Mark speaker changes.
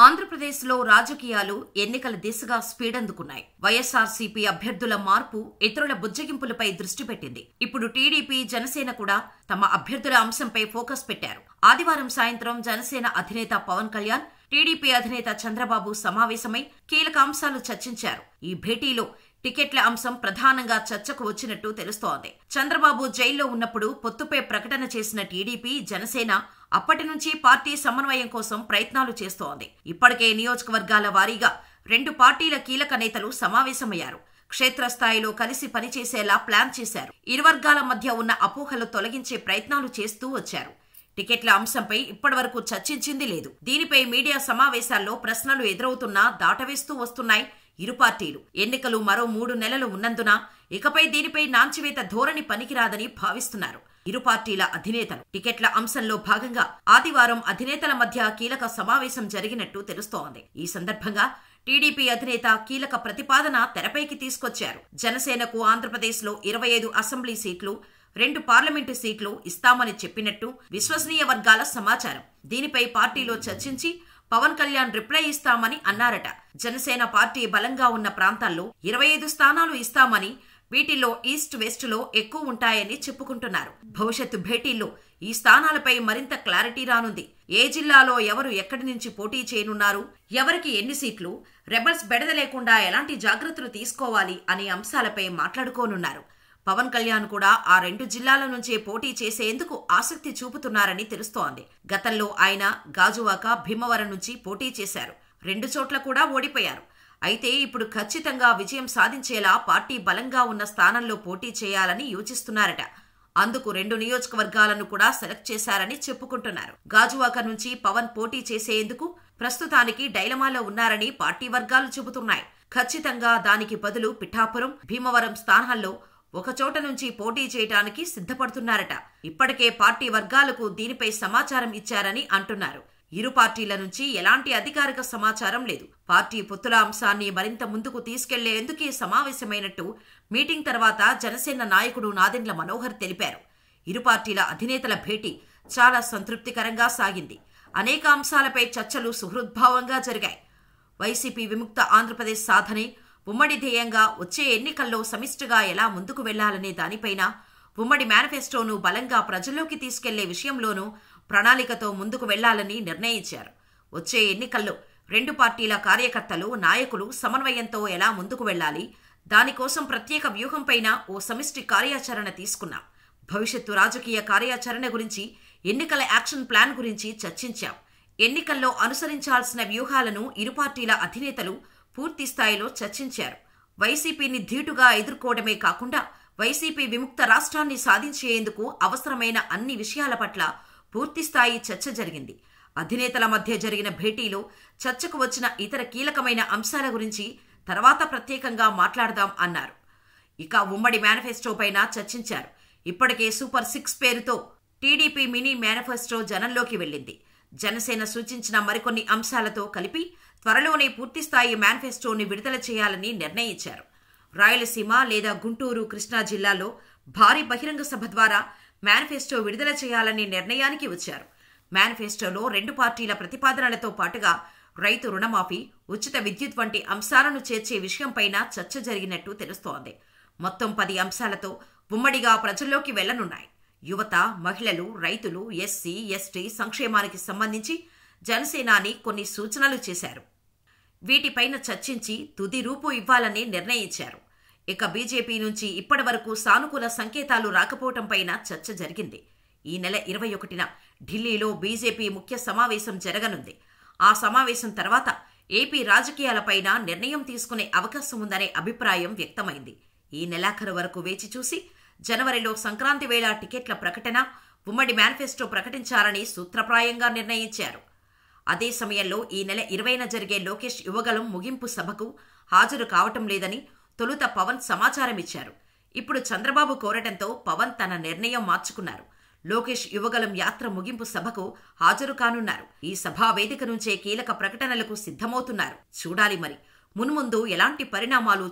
Speaker 1: ఆంధ్రప్రదేశ్లో రాజకీయాలు ఎన్నికల దిశగా స్పీడ్ అందుకున్నాయి. వైఎస్ఆర్సీపీ అభ్యర్థుల మార్పు ఇతరుల బుజ్జగింపులపై దృష్టి పెట్టింది. ఇప్పుడు టీడీపీ, జనసేన కూడా తమ అభ్యర్థుల అంశంపై ఫోకస్ పెట్టారు. ఆదివారం సాయంత్రం జనసేన అధినేత పవన్ కళ్యాణ్, టీడీపీ అధినేత చంద్రబాబు సమావేశమై కీలక అంశాలు చర్చించారు. ఈ భేటీలో టికెట్ల అంశం ప్రధానంగా చర్చకు వచ్చినట్టు తెలుస్తోంది. చంద్రబాబు జైల్లో ఉన్నప్పుడు పొత్తుపై ప్రకటన చేసిన టీడీపీ, జనసేన అప్పటి నుంచి పార్టీ సమన్వయం కోసం ప్రయత్నాలు చేస్తోంది. ఇప్పటికే నియోజకవర్గాల వారీగా రెండు పార్టీల కీలక నేతలు సమావేశమయ్యారు. క్షేత్రస్థాయిలో కలిసి పనిచేసేలా ప్లాన్ చేశారు. ఇరు వర్గాల మధ్య ఉన్న అపోహలు తొలగించే ప్రయత్నాలు చేస్తూ వచ్చారు. టికెట్ల అంశంపై ఇప్పటివరకు చర్చించింది లేదు. దీనిపై మీడియా సమావేశాల్లో ప్రశ్నలు ఎదురవుతున్నా దాటవేస్తూ వస్తున్నాయి ఇరు పార్టీలు. ఎన్నికలు మరో 3 నెలలు ఉన్నందున ఇకపై దీనిపై నాంచివేత ధోరణి పనికిరాదని భావిస్తున్నారు ఇరు పార్టీల అధినేతలు. టికెట్ల అంశంలో భాగంగా ఆదివారం అధినేతల మధ్య కీలక సమావేశం జరిగినట్టు తెలుస్తోంది. ఈ సందర్భంగా టీడీపీ అధినేత కీలక ప్రతిపాదన తెరపైకి తీసుకొచ్చారు. జనసేనకు ఆంధ్రప్రదేశ్లో 25 అసెంబ్లీ సీట్లు, 2 పార్లమెంటు సీట్లు ఇస్తామని చెప్పినట్టు విశ్వసనీయ వర్గాల సమాచారం. దీనిపై పార్టీలో చర్చించి పవన్ కళ్యాణ్ రిప్లై ఇస్తామని అన్నారట. జనసేన పార్టీ బలంగా ఉన్న ప్రాంతాల్లో 25 స్థానాలు ఇస్తామని, వీటిల్లో ఈస్ట్ వెస్ట్ లో ఎక్కువ ఉంటాయని చెప్పుకుంటున్నారు. భవిష్యత్తు భేటీల్లో ఈ స్థానాలపై మరింత క్లారిటీ రానుంది. ఏ జిల్లాలో ఎవరు ఎక్కడి నుంచి పోటీ చేయనున్నారు, ఎవరికి ఎన్ని సీట్లు, రెబల్స్ బెడద లేకుండా ఎలాంటి జాగ్రత్తలు తీసుకోవాలి అనే అంశాలపై మాట్లాడుకోనున్నారు. పవన్ కళ్యాణ్ కూడా ఆ 2 జిల్లాల నుంచే పోటీ చేసేందుకు ఆసక్తి చూపుతున్నారని తెలుస్తోంది. గతంలో ఆయన గాజువాక, భీమవరం నుంచి పోటీ చేశారు. 2 చోట్ల కూడా ఓడిపోయారు. అయితే ఇప్పుడు ఖచ్చితంగా విజయం సాధించేలా పార్టీ బలంగా ఉన్న స్థానంలో పోటీ చేయాలని యోచిస్తున్నారట. అందుకు 2 నియోజకవర్గాలను కూడా సెలెక్ట్ చేశారని చెప్పుకుంటున్నారు. గాజువాక నుంచి పవన్ పోటీ చేసేందుకు ప్రస్తుతానికి డైలమాలో ఉన్నారని పార్టీ వర్గాలు చెబుతున్నాయి. ఖచ్చితంగా దానికి బదులు పిఠాపురం, భీమవరం స్థానాల్లో ఒక చోట నుంచి పోటీ చేయడానికి సిద్ధపడుతున్నారట. ఇప్పటికే పార్టీ వర్గాలకు దీనిపై సమాచారం ఇచ్చారని అంటున్నారు. ఇరు పార్టీల నుంచి ఎలాంటి అధికారిక సమాచారం లేదు. పార్టీ పొత్తుల అంశాన్ని మరింత ముందుకు తీసుకెళ్లేందుకే సమావేశమైనట్టు మీటింగ్ తర్వాత జనసేన నాయకుడు నాదెండ్ల మనోహర్ తెలిపారు. ఇరు పార్టీల అధినేతల భేటీ చాలా సంతృప్తికరంగా సాగింది. అనేక అంశాలపై చర్చలు సుహృద్భావంగా జరిగాయి. వైసీపీ విముక్త ఆంధ్రప్రదేశ్ సాధనే ఉమ్మడి ధ్యేయంగా వచ్చే ఎన్నికల్లో సమిష్టిగా ఎలా ముందుకు వెళ్లాలనే దానిపైన, ఉమ్మడి మేనిఫెస్టోను బలంగా ప్రజల్లోకి తీసుకెళ్లే విషయంలోనూ ప్రణాళికతో ముందుకు వెళ్లాలని నిర్ణయించారు. వచ్చే ఎన్నికల్లో 2 పార్టీల కార్యకర్తలు, నాయకులు సమన్వయంతో ఎలా ముందుకు వెళ్లాలి, దానికోసం ప్రత్యేక వ్యూహంపైన ఓ సమిష్టి కార్యాచరణ తీసుకున్నాం. భవిష్యత్తు రాజకీయ కార్యాచరణ గురించి, ఎన్నికల యాక్షన్ ప్లాన్ గురించి చర్చించాం. ఎన్నికల్లో అనుసరించాల్సిన వ్యూహాలను ఇరు పార్టీల అధినేతలు పూర్తి స్థాయిలో చర్చించారు. వైసీపీని ధీటుగా ఎదుర్కోవడమే కాకుండా వైసీపీ విముక్త రాష్ట్రాన్ని సాధించేందుకు అవసరమైన అన్ని విషయాల పట్ల పూర్తిస్థాయి చర్చ జరిగింది. అధినేతల మధ్య జరిగిన భేటీలో చర్చకు వచ్చిన ఇతర కీలకమైన అంశాల గురించి తర్వాత ప్రత్యేకంగా మాట్లాడదాం అన్నారు. ఇక ఉమ్మడి మేనిఫెస్టో పైన చర్చించారు. ఇప్పటికే సూపర్ 6 పేరుతో టీడీపీ మినీ మేనిఫెస్టో జనంలోకి వెళ్లింది. జనసేన సూచించిన మరికొన్ని అంశాలతో కలిపి త్వరలోనే పూర్తిస్థాయి మేనిఫెస్టోని విడుదల చేయాలని నిర్ణయించారు. రాయలసీమ లేదా గుంటూరు, కృష్ణా జిల్లాల్లో భారీ బహిరంగ సభ ద్వారా మేనిఫెస్టో విడుదల చేయాలనే నిర్ణయానికి వచ్చారు. మేనిఫెస్టోలో 2 పార్టీల ప్రతిపాదనలతో పాటుగా రైతు రుణమాఫీ, ఉచిత విద్యుత్ వంటి అంశాలను చేర్చే విషయంపైన చర్చ జరిగినట్టు తెలుస్తోంది. మొత్తం 10 అంశాలతో ఉమ్మడిగా ప్రజల్లోకి వెళ్లనున్నాయి. యువత, మహిళలు, రైతులు, ఎస్సీ, ఎస్టీ సంక్షేమానికి సంబంధించి జనసేనాని కొన్ని సూచనలు చేశారు. వీటిపైన చర్చించి తుది రూపు ఇవ్వాలని నిర్ణయించారు. ఇక బీజేపీ నుంచి ఇప్పటివరకు సానుకూల సంకేతాలు రాకపోవడంపైన చర్చ జరిగింది. ఈ నెల 21న ఢిల్లీలో బీజేపీ ముఖ్య సమావేశం జరగనుంది. ఆ సమావేశం తర్వాత ఏపీ రాజకీయాలపైన నిర్ణయం తీసుకునే అవకాశం ఉందనే అభిప్రాయం వ్యక్తమైంది. ఈ నెలాఖరు వరకు వేచి చూసి జనవరిలో సంక్రాంతి వేళ టికెట్ల ప్రకటన, ఉమ్మడి మేనిఫెస్టో ప్రకటించాలని సూత్రప్రాయంగా నిర్ణయించారు. అదే సమయంలో ఈ నెల 20న జరిగే లోకేష్ యువగలం ముగింపు సభకు హాజరు కావటం లేదని తొలుత పవన్ సమాచారం ఇచ్చారు. ఇప్పుడు చంద్రబాబు కోరటంతో పవన్ తన నిర్ణయం మార్చుకున్నారు. లోకేష్ యువగలం యాత్ర ముగింపు సభకు హాజరు కానున్నారు. ఈ సభా వేదిక నుంచే కీలక ప్రకటనలకు సిద్ధమవుతున్నారు. చూడాలి మరి మున్ముందు ఎలాంటి పరిణామాలు